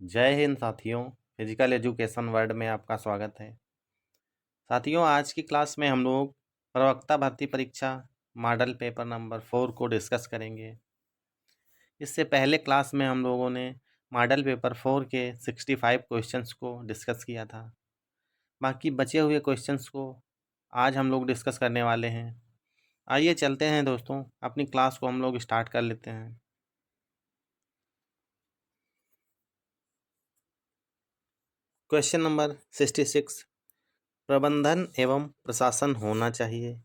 जय हिंद साथियों। Physical education world में आपका स्वागत है। साथियों, आज की क्लास में हम लोग प्रवक्ता भर्ती परीक्षा मॉडल पेपर नंबर 4 को डिस्कस करेंगे। इससे पहले क्लास में हम लोगों ने मॉडल पेपर 4 के 65 क्वेश्चंस को डिस्कस किया था। बाकी बचे हुए क्वेश्चंस को आज हम लोग डिस्कस करने वाले हैं। आइए चलते हैं दोस्तों, अपनी क्लास को हम लोग स्टार्ट कर लेते हैं। क्वेश्चन नंबर 66, प्रबंधन एवं प्रशासन होना चाहिए।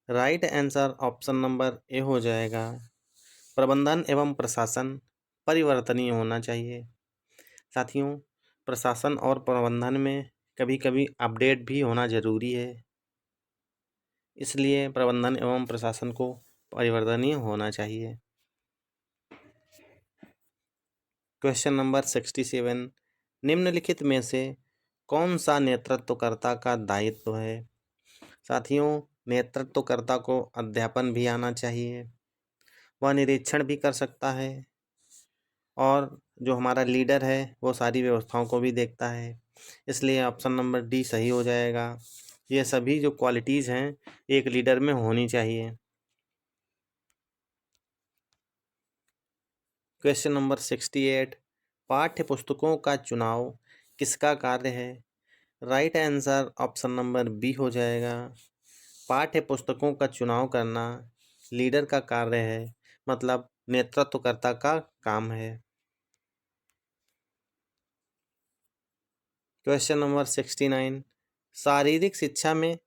Right answer option number A हो जाएगा। प्रबंधन एवं प्रशासन परिवर्तनीय होना चाहिए। साथियों, प्रशासन और प्रबंधन में कभी कभी अपडेट भी होना ज़रूरी है, इसलिए प्रबंधन एवं प्रशासन को परिवर्तनीय होना चाहिए। क्वेश्चन नंबर 67, निम्नलिखित में से कौन सा नेतृत्वकर्ता का दायित्व है। साथियों, नेतृत्वकर्ता को अध्यापन भी आना चाहिए, वह निरीक्षण भी कर सकता है, और जो हमारा लीडर है वो सारी व्यवस्थाओं को भी देखता है, इसलिए ऑप्शन नंबर डी सही हो जाएगा। ये सभी जो क्वालिटीज़ हैं एक लीडर में होनी चाहिए। क्वेश्चन नंबर 68, पाठ्य पुस्तकों का चुनाव किसका कार्य है। Right answer option number B हो जाएगा। पाठ्य पुस्तकों का चुनाव करना लीडर का कार्य है, मतलब नेतृत्वकर्ता का काम है। क्वेश्चन नंबर 69, शारीरिक शिक्षा में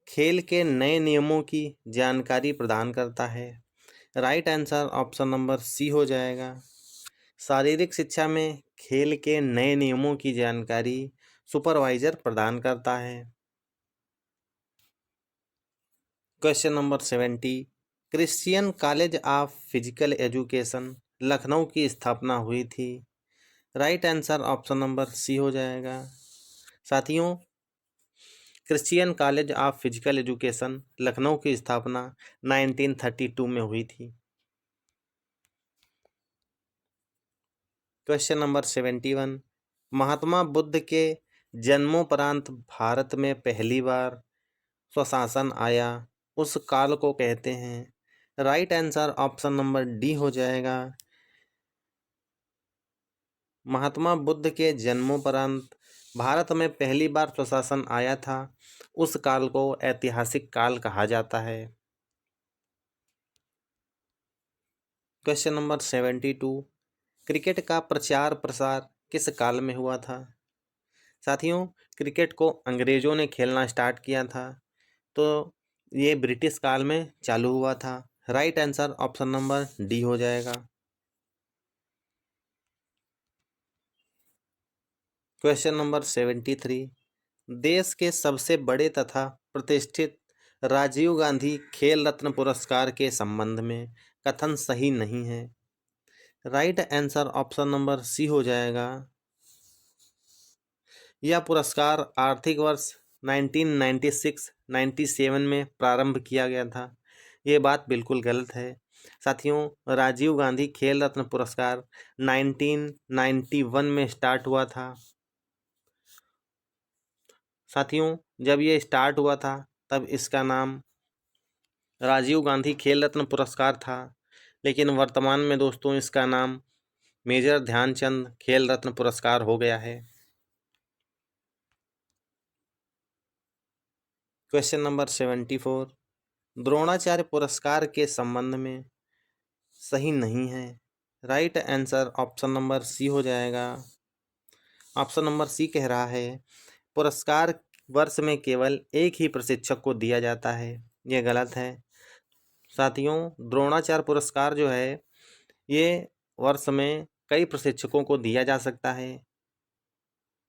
खेल के नए नियमों की जानकारी प्रदान करता है। Right answer option number C हो जाएगा। शारीरिक शिक्षा में खेल के नए नियमों की जानकारी सुपरवाइजर प्रदान करता है। Question number 70, Christian college of physical education Lucknow की स्थापना हुई थी। Right answer option number C हो जाएगा। साथियों, Christian college of physical education Lucknow की स्थापना 1932 में हुई थी। क्वेश्चन नंबर 71, महात्मा बुद्ध के जन्मोपरांत भारत में पहली बार स्वशासन आया, उस काल को कहते हैं। Right answer option number D हो जाएगा। महात्मा बुद्ध के जन्मोपरांत भारत में पहली बार स्वशासन आया था, उस काल को ऐतिहासिक काल कहा जाता है। क्वेश्चन नंबर 72, क्रिकेट का प्रचार प्रसार किस काल में हुआ था। साथियों, क्रिकेट को अंग्रेज़ों ने खेलना स्टार्ट किया था, तो ये ब्रिटिश काल में चालू हुआ था। Right answer option number D हो जाएगा। क्वेश्चन नंबर 73, देश के सबसे बड़े तथा प्रतिष्ठित राजीव गांधी खेल रत्न पुरस्कार के संबंध में कथन सही नहीं है। Right answer option number C हो जाएगा। यह पुरस्कार आर्थिक वर्ष 1996-97 में प्रारंभ किया गया था। ये बात बिल्कुल गलत है। साथियों, राजीव गांधी खेल रत्न पुरस्कार 1991 में स्टार्ट हुआ था। साथियों, जब ये स्टार्ट हुआ था तब इसका नाम राजीव गांधी खेल रत्न पुरस्कार था, लेकिन वर्तमान में दोस्तों इसका नाम मेजर ध्यानचंद खेल रत्न पुरस्कार हो गया है। क्वेश्चन नंबर 74, द्रोणाचार्य पुरस्कार के संबंध में सही नहीं है। Right answer option number C हो जाएगा। ऑप्शन नंबर सी कह रहा है पुरस्कार वर्ष में केवल एक ही प्रशिक्षक को दिया जाता है। यह गलत है। साथियों, द्रोणाचार्य पुरस्कार जो है ये वर्ष में कई प्रशिक्षकों को दिया जा सकता है,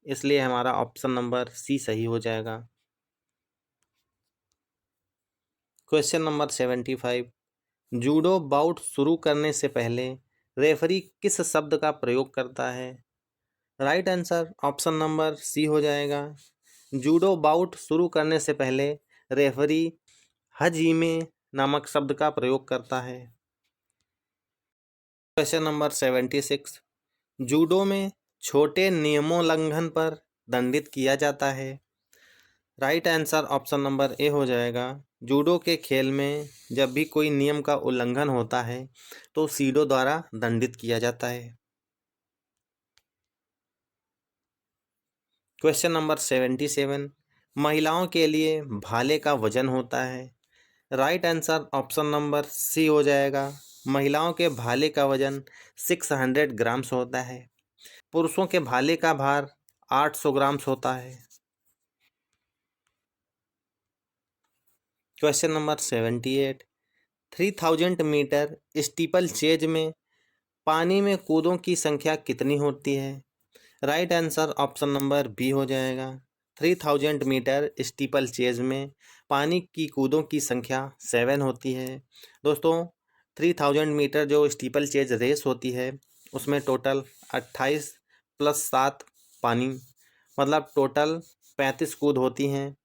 इसलिए हमारा ऑप्शन नंबर सी सही हो जाएगा। क्वेश्चन नंबर 75, जूडो बाउट शुरू करने से पहले रेफरी किस शब्द का प्रयोग करता है। Right answer option number C हो जाएगा। जूडो बाउट शुरू करने से पहले रेफरी हजीमे नामक शब्द का प्रयोग करता है। क्वेश्चन नंबर 76, जूडो में छोटे नियमोल्लंघन पर दंडित किया जाता है। Right answer option number A हो जाएगा। जूडो के खेल में जब भी कोई नियम का उल्लंघन होता है तो सीडो द्वारा दंडित किया जाता है। क्वेश्चन नंबर 77, महिलाओं के लिए भाले का वजन होता है। Right answer option number C हो जाएगा। महिलाओं के भाले का वजन 600 ग्राम्स होता है। पुरुषों के भाले का भार 800 ग्राम्स होता है। Question number 78, 3000 metre steeplechase में पानी में कूदों की संख्या कितनी होती है। Right answer option number B हो जाएगा। 3000 मीटर स्टीपल चेज में पानी की कूदों की संख्या 7 होती है। दोस्तों 3000 मीटर जो स्टीपल चेज रेस होती है उसमें टोटल 28 प्लस 7 पानी, मतलब टोटल 35 कूद होती हैं,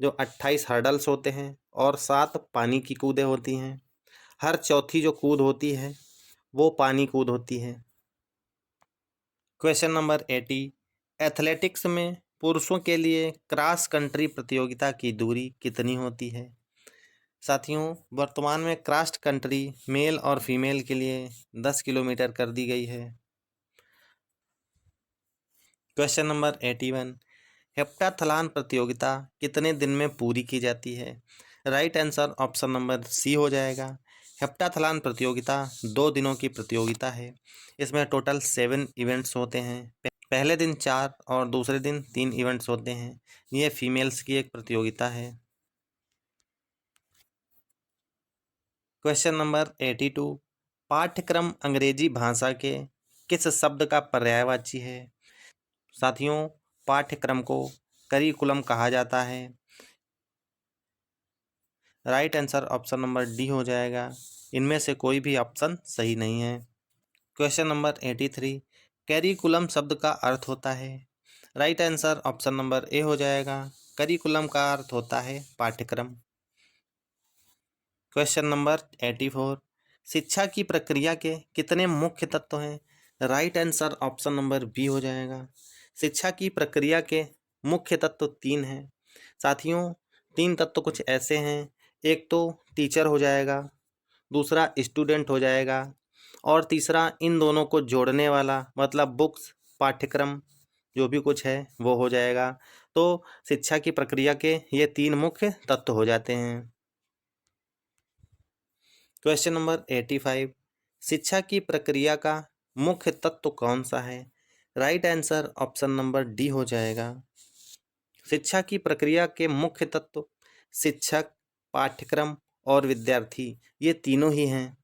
जो 28 हर्डल्स होते हैं और 7 पानी की कूदें होती हैं। हर चौथी जो कूद होती है वो पानी कूद होती है। क्वेश्चन नंबर 80, एथलेटिक्स में पुरुषों के लिए क्रॉस कंट्री प्रतियोगिता की दूरी कितनी होती है। साथियों वर्तमान में क्रॉस कंट्री मेल और फीमेल के लिए 10 किलोमीटर कर दी गई है। क्वेश्चन नंबर 81, हेप्टाथलॉन प्रतियोगिता कितने दिन में पूरी की जाती है। Right answer option number C हो जाएगा। हेप्टाथलॉन प्रतियोगिता 2 दिनों की प्रतियोगिता है। इसमें टोटल 7 इवेंट्स होते हैं। पहले दिन 4 और दूसरे दिन 3 इवेंट्स होते हैं। ये फीमेल्स की एक प्रतियोगिता है। क्वेश्चन नंबर 82, पाठ्यक्रम अंग्रेजी भाषा के किस शब्द का पर्यायवाची है। साथियों पाठ्यक्रम को करिकुलम कहा जाता है। Right answer option number D हो जाएगा। इनमें से कोई भी ऑप्शन सही नहीं है। क्वेश्चन नंबर 83, करिकुलम शब्द का अर्थ होता है। Right answer option number A हो जाएगा। करिकुलम का अर्थ होता है पाठ्यक्रम। क्वेश्चन नंबर 84, शिक्षा की प्रक्रिया के कितने मुख्य तत्व हैं। Right answer option number B हो जाएगा। शिक्षा की प्रक्रिया के मुख्य तत्व 3 हैं। साथियों 3 तत्व कुछ ऐसे हैं, एक तो टीचर हो जाएगा, दूसरा स्टूडेंट हो जाएगा और तीसरा इन दोनों को जोड़ने वाला मतलब बुक्स, पाठ्यक्रम जो भी कुछ है वो हो जाएगा। तो शिक्षा की प्रक्रिया के ये 3 मुख्य तत्व हो जाते हैं। क्वेश्चन नंबर 85, शिक्षा की प्रक्रिया का मुख्य तत्व कौन सा है। Right answer option number D हो जाएगा। शिक्षा की प्रक्रिया के मुख्य तत्व शिक्षक, पाठ्यक्रम और विद्यार्थी ये तीनों ही हैं।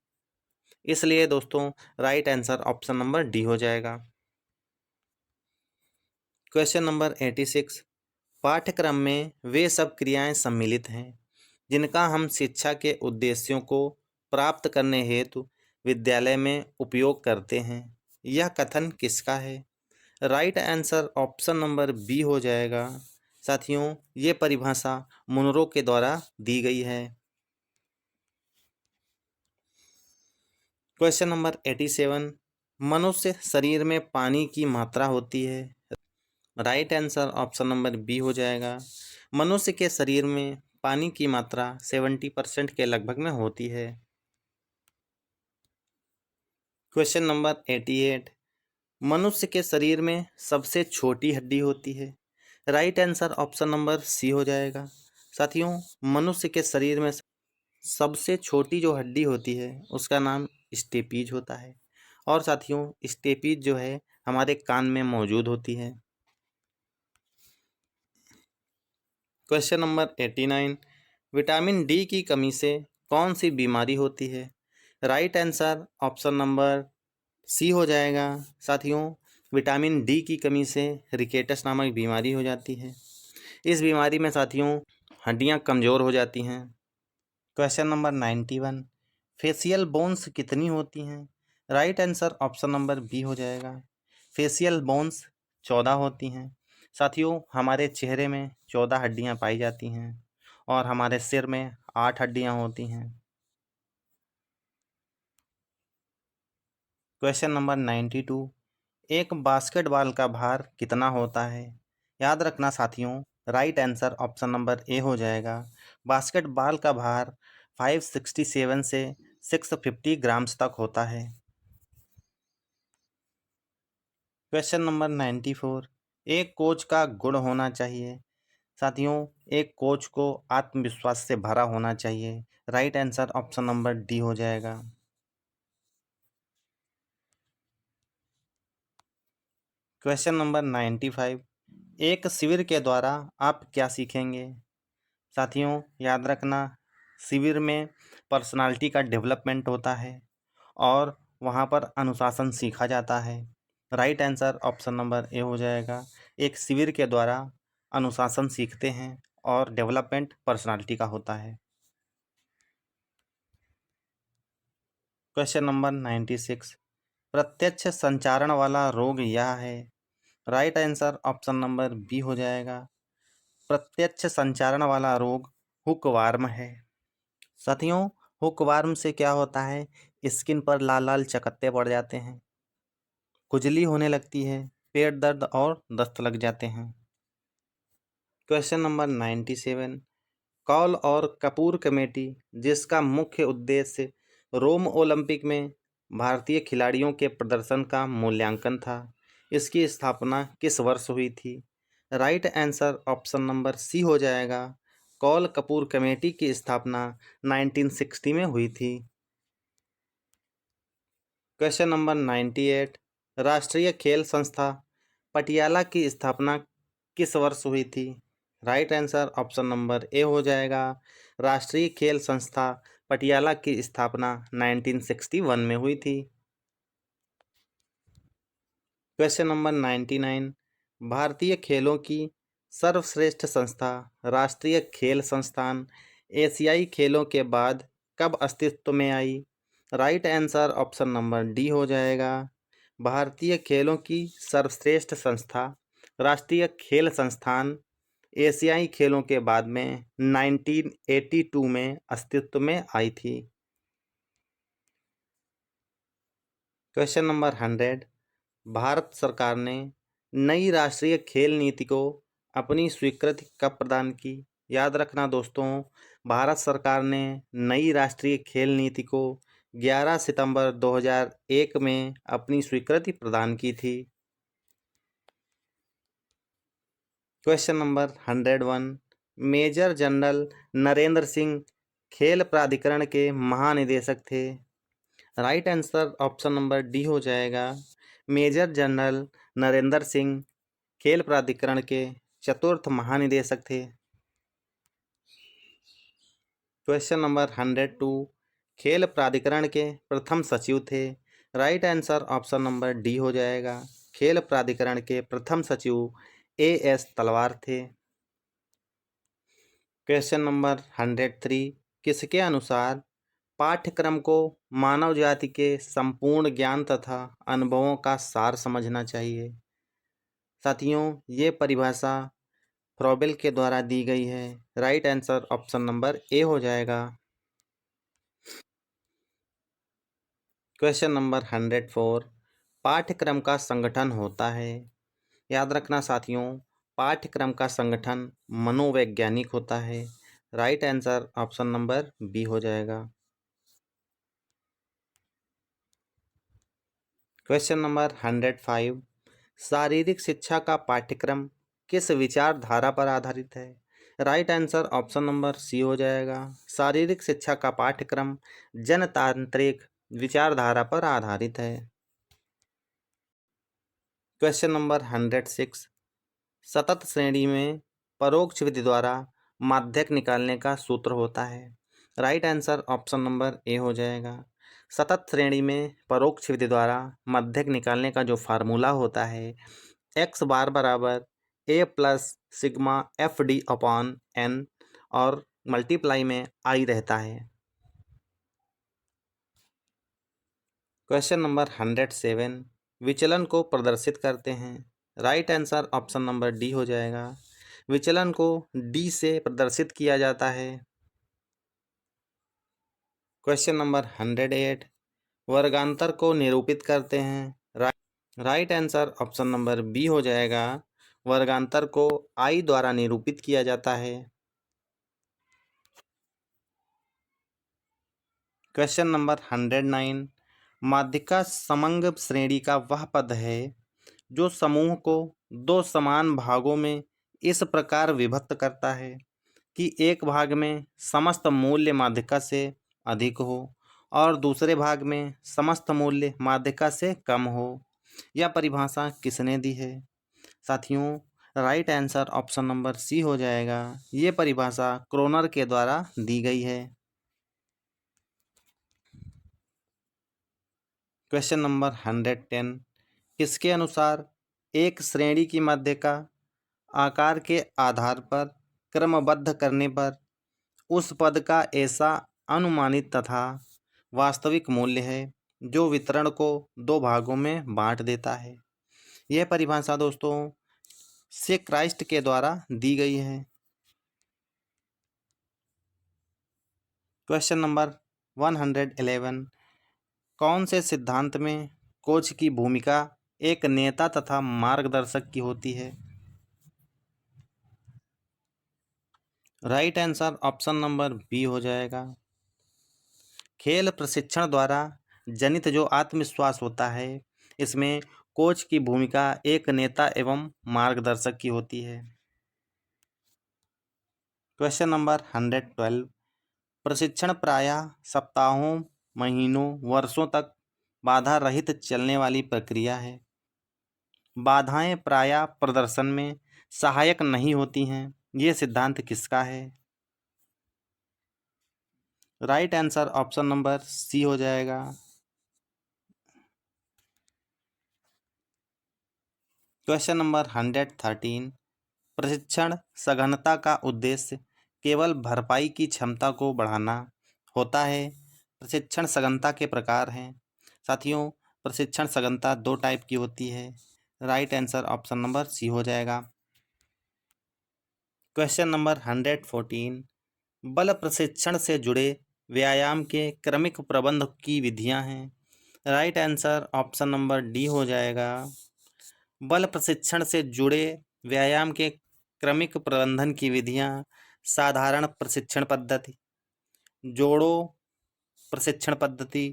इसलिए दोस्तों right answer option number D हो जाएगा। क्वेश्चन नंबर 86, पाठ्यक्रम में वे सब क्रियाएं सम्मिलित हैं जिनका हम शिक्षा के उद्देश्यों को प्राप्त करने हेतु विद्यालय में उपयोग करते हैं। यह कथन किसका है। Right answer option number B हो जाएगा। साथियों ये परिभाषा मुनरो के द्वारा दी गई है। क्वेश्चन नंबर 87, मनुष्य शरीर में पानी की मात्रा होती है। Right answer option number B हो जाएगा। मनुष्य के शरीर में पानी की मात्रा 70% के लगभग में होती है। क्वेश्चन नंबर 88, मनुष्य के शरीर में सबसे छोटी हड्डी होती है। Right answer option number C हो जाएगा। साथियों मनुष्य के शरीर में सबसे छोटी जो हड्डी होती है उसका नाम स्टेपीज होता है और साथियों स्टेपीज जो है हमारे कान में मौजूद होती है। क्वेश्चन नंबर 89, विटामिन डी की कमी से कौन सी बीमारी होती है। Right answer option number C हो जाएगा। साथियों विटामिन डी की कमी से रिकेटस नामक बीमारी हो जाती है। इस बीमारी में साथियों हड्डियां कमज़ोर हो जाती हैं। क्वेश्चन नंबर 91, फेशियल बोन्स कितनी होती हैं। Right answer option number B हो जाएगा। फेशियल बोन्स 14 होती हैं। साथियों हमारे चेहरे में 14 हड्डियां पाई जाती हैं और हमारे सिर में 8 हड्डियां होती हैं। क्वेश्चन नंबर 92, एक बास्केटबॉल का भार कितना होता है? याद रखना साथियों, right answer option number A हो जाएगा। बास्केटबॉल का भार 567 से 650 ग्राम्स तक होता है। क्वेश्चन नंबर 94, एक कोच का गुण होना चाहिए। साथियों, एक कोच को आत्मविश्वास से भरा होना चाहिए। Right answer option number D हो जाएगा। क्वेश्चन नंबर 95, एक शिविर के द्वारा आप क्या सीखेंगे? साथियों, याद रखना, शिविर में पर्सनालिटी का डेवलपमेंट होता है और वहाँ पर अनुशासन सीखा जाता है। Right answer option number A हो जाएगा। एक शिविर के द्वारा अनुशासन सीखते हैं और डेवलपमेंट पर्सनालिटी का होता है। क्वेश्चन नंबर 96, प्रत्यक्ष संचारण वाला रोग यह है। Right answer option number B हो जाएगा। प्रत्यक्ष संचारण वाला रोग हुकवार्म है। साथियों, हुकवार्म से क्या होता है? स्किन पर लाल लाल चकत्ते पड़ जाते हैं, खुजली होने लगती है, पेट दर्द और दस्त लग जाते हैं। क्वेश्चन नंबर 97, कौल और कपूर कमेटी, जिसका मुख्य उद्देश्य रोम ओलंपिक में भारतीय खिलाड़ियों के प्रदर्शन का मूल्यांकन था, इसकी स्थापना किस वर्ष हुई थी? Right answer option number C हो जाएगा। कौल कपूर कमेटी की स्थापना 1960 में हुई थी। क्वेश्चन नंबर 98, राष्ट्रीय खेल संस्था पटियाला की स्थापना किस वर्ष हुई थी? Right answer option number A हो जाएगा। राष्ट्रीय खेल संस्था पटियाला की स्थापना 1961 में हुई थी। क्वेश्चन नंबर 99, भारतीय खेलों की सर्वश्रेष्ठ संस्था राष्ट्रीय खेल संस्थान एशियाई खेलों के बाद कब अस्तित्व में आई? Right answer option number D हो जाएगा। भारतीय खेलों की सर्वश्रेष्ठ संस्था राष्ट्रीय खेल संस्थान एशियाई खेलों के बाद में 1982 में अस्तित्व में आई थी। क्वेश्चन नंबर 100, भारत सरकार ने नई राष्ट्रीय खेल नीति को अपनी स्वीकृति कब प्रदान की? याद रखना दोस्तों, भारत सरकार ने नई राष्ट्रीय खेल नीति को 11 सितंबर 2001 में अपनी स्वीकृति प्रदान की थी। Question number 101, major general Narendra Singh खेल प्राधिकरण के महानिदेशक थे। Right answer option number D हो जाएगा। मेजर जनरल नरेंद्र सिंह खेल प्राधिकरण के चतुर्थ महानिदेशक थे। क्वेश्चन नंबर 102, खेल प्राधिकरण के प्रथम सचिव थे। Right answer option number D हो जाएगा। खेल प्राधिकरण के प्रथम सचिव एएस तलवार थे। क्वेश्चन नंबर 103, किसके अनुसार पाठ्यक्रम को मानव जाति के संपूर्ण ज्ञान तथा अनुभवों का सार समझना चाहिए? साथियों, ये परिभाषा फ्रॉबेल के द्वारा दी गई है। Right answer option number A हो जाएगा। क्वेश्चन नंबर 104, पाठ्यक्रम का संगठन होता है। याद रखना साथियों, पाठ्यक्रम का संगठन मनोवैज्ञानिक होता है। Right answer option number B हो जाएगा। क्वेश्चन नंबर 105, शारीरिक शिक्षा का पाठ्यक्रम किस विचारधारा पर आधारित है? Right answer option number C हो जाएगा। शारीरिक शिक्षा का पाठ्यक्रम जनतांत्रिक विचारधारा पर आधारित है। क्वेश्चन नंबर 106, सतत श्रेणी में परोक्ष विधि द्वारा माध्यक निकालने का सूत्र होता है। Right answer option number A हो जाएगा। सतत श्रेणी में परोक्ष विधि द्वारा माध्यक निकालने का जो फार्मूला होता है, एक्स बार बराबर A plus sigma F D upon N और मल्टीप्लाई में आई रहता है। क्वेश्चन नंबर 107, विचलन को प्रदर्शित करते हैं। Right answer option number D हो जाएगा। विचलन को डी से प्रदर्शित किया जाता है। क्वेश्चन नंबर 108, वर्गांतर को निरूपित करते हैं। Right answer option number B हो जाएगा। वर्गांतर को आई द्वारा निरूपित किया जाता है। Question number 109। माध्यिका समंग श्रेणी का वह पद है जो समूह को दो समान भागों में इस प्रकार विभक्त करता है कि एक भाग में समस्त मूल्य माध्यिका से अधिक हो और दूसरे भाग में समस्त मूल्य माध्यिका से कम हो। यह परिभाषा किसने दी है? साथियों, right answer option number C हो जाएगा। ये परिभाषा क्रोनर के द्वारा दी गई है। Question number 110। किसके अनुसार एक श्रेणी की माध्यिका आकार के आधार पर क्रमबद्ध करने पर उस पद का ऐसा अनुमानित तथा वास्तविक मूल्य है जो वितरण को दो भागों में बांट देता है? यह परिभाषा दोस्तों से क्राइस्ट के द्वारा दी गई है। Question number 111। कौन से सिद्धांत में कोच की भूमिका एक नेता तथा मार्गदर्शक की होती है? Right answer option number B हो जाएगा। खेल प्रशिक्षण द्वारा जनित जो आत्मविश्वास होता है, इसमें कोच की भूमिका एक नेता एवं मार्गदर्शक की होती है। Question number 112। प्रशिक्षण प्रायः सप्ताहों, महीनों, वर्षों तक बाधा रहित चलने वाली प्रक्रिया है। बाधाएं प्रायः प्रदर्शन में सहायक नहीं होती हैं। ये सिद्धांत किसका है? Right answer option number C हो जाएगा। Question number 113। प्रशिक्षण सघनता का उद्देश्य केवल भरपाई की क्षमता को बढ़ाना होता है। प्रशिक्षण सघनता के प्रकार हैं। साथियों, प्रशिक्षण सघनता दो टाइप की होती है। Right answer option number C हो जाएगा। Question number 114। बल प्रशिक्षण से जुड़े व्यायाम के क्रमिक प्रबंध की विधियां हैं। Right answer option number D हो जाएगा। बल प्रशिक्षण से जुड़े व्यायाम के क्रमिक प्रबंधन की विधियां साधारण प्रशिक्षण पद्धति, जोड़ो प्रशिक्षण पद्धति,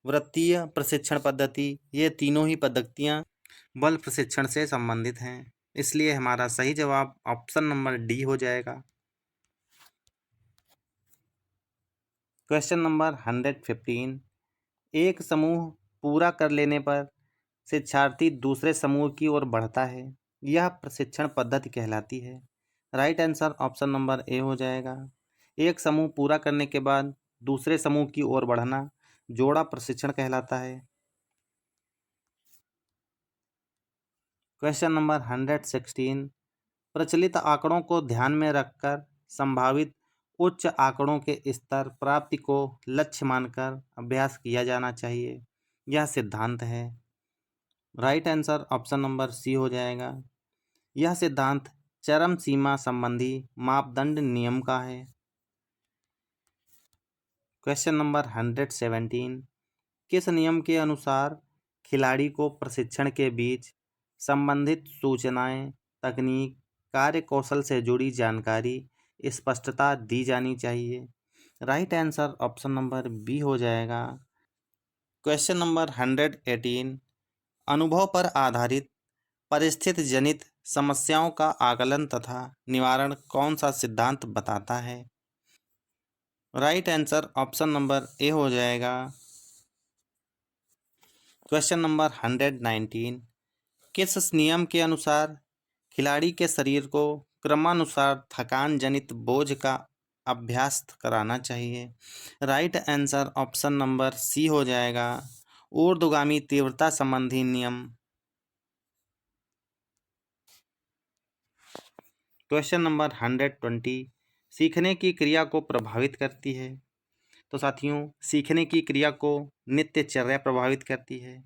वृत्तीय प्रशिक्षण पद्धति, ये तीनों ही पद्धतियां बल प्रशिक्षण से संबंधित हैं। इसलिए हमारा सही जवाब ऑप्शन नंबर डी हो जाएगा। Question number 115। एक समूह पूरा कर लेने पर शिक्षार्थी दूसरे समूह की ओर बढ़ता है, यह प्रशिक्षण पद्धति कहलाती है। Right answer option number A हो जाएगा। एक समूह पूरा करने के बाद दूसरे समूह की ओर बढ़ना जोड़ा प्रशिक्षण कहलाता है। Question number 116। प्रचलित आंकड़ों को ध्यान में रखकर संभावित उच्च आंकड़ों के स्तर प्राप्ति को लक्ष्य मानकर अभ्यास किया जाना चाहिए। यह सिद्धांत है। Right answer option number C हो जाएगा। यह सिद्धांत चरम सीमा संबंधी मापदंड नियम का है। Question number 117। किस नियम के अनुसार खिलाड़ी को प्रशिक्षण के बीच संबंधित सूचनाएं, तकनीक, कार्य कौशल से जुड़ी जानकारी स्पष्टता दी जानी चाहिए? Right answer option number B हो जाएगा। Question number 118। अनुभव पर आधारित परिस्थिति जनित समस्याओं का आकलन तथा निवारण कौन सा सिद्धांत बताता है? Right answer option number A हो जाएगा। Question number 119। किस नियम के अनुसार खिलाड़ी के शरीर को क्रमानुसार थकान जनित बोझ का अभ्यास कराना चाहिए? Right answer option number C हो जाएगा। ऊर्ध्वगामी तीव्रता संबंधी नियम। Question number 120। सीखने की क्रिया को प्रभावित करती है। तो साथियों, सीखने की क्रिया को नित्यचर्या प्रभावित करती है,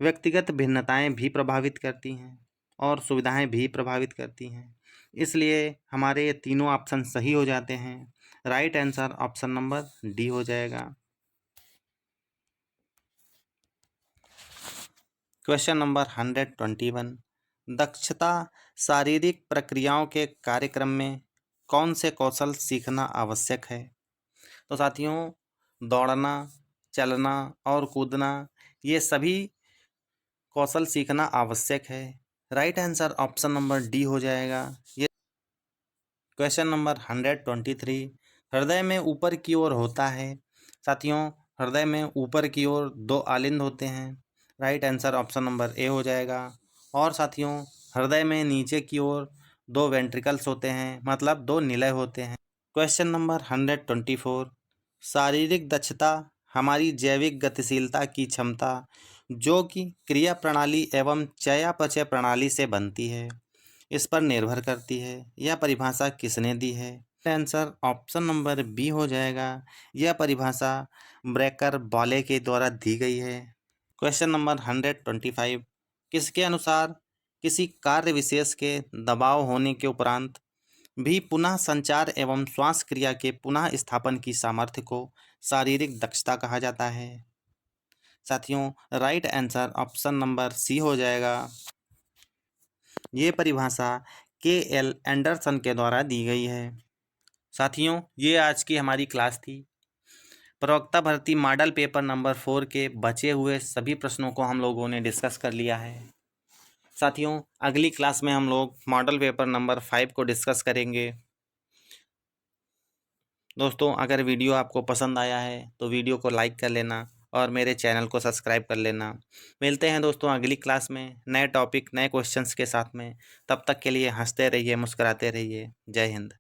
व्यक्तिगत भिन्नताएं भी प्रभावित करती हैं और सुविधाएं भी प्रभावित करती हैं। इसलिए हमारे ये तीनों ऑप्शन सही हो जाते हैं। Right answer option number D हो जाएगा। Question number 121। दक्षता शारीरिक प्रक्रियाओं के कार्यक्रम में कौन से कौशल सीखना आवश्यक है? तो साथियों, दौड़ना, चलना और कूदना, ये सभी कौशल सीखना आवश्यक है। Right answer option number D हो जाएगा। ये क्वेश्चन नंबर 123। हृदय में ऊपर की ओर होता है। साथियों, हृदय में ऊपर की ओर 2 आलिंद होते हैं। Right answer option number A हो जाएगा। और साथियों, हृदय में नीचे की ओर 2 वेंट्रिकल्स होते हैं, मतलब 2 निलय होते हैं। Question number 124। शारीरिक दक्षता हमारी जैविक गतिशीलता की क्षमता जो कि क्रिया प्रणाली एवं चयापचय प्रणाली से बनती है, इस पर निर्भर करती है। यह परिभाषा किसने दी है? आंसर ऑप्शन नंबर बी हो जाएगा। यह परिभाषा ब्रेकर बॉले के द्वारा दी गई है। Question number 125। किसके अनुसार किसी कार्य विशेष के दबाव होने के उपरांत भी पुनः संचार एवं श्वास क्रिया के पुनः स्थापन की सामर्थ्य को शारीरिक दक्षता कहा जाता है? साथियों, right answer option number C हो जाएगा। ये परिभाषा के.एल. एंडरसन के द्वारा दी गई है। साथियों, ये आज की हमारी क्लास थी। प्रवक्ता भर्ती मॉडल पेपर नंबर 4 के बचे हुए सभी प्रश्नों को हम लोगों ने डिस्कस कर लिया है। साथियों, अगली क्लास में हम लोग मॉडल पेपर नंबर 5 को डिस्कस करेंगे। दोस्तों, अगर वीडियो आपको पसंद आया है तो वीडियो को लाइक कर लेना और मेरे चैनल को सब्सक्राइब कर लेना। मिलते हैं दोस्तों अगली क्लास में नए टॉपिक, नए क्वेश्चंस के साथ में। तब तक के लिए हंसते रहिए, मुस्कुराते रहिए। जय हिंद।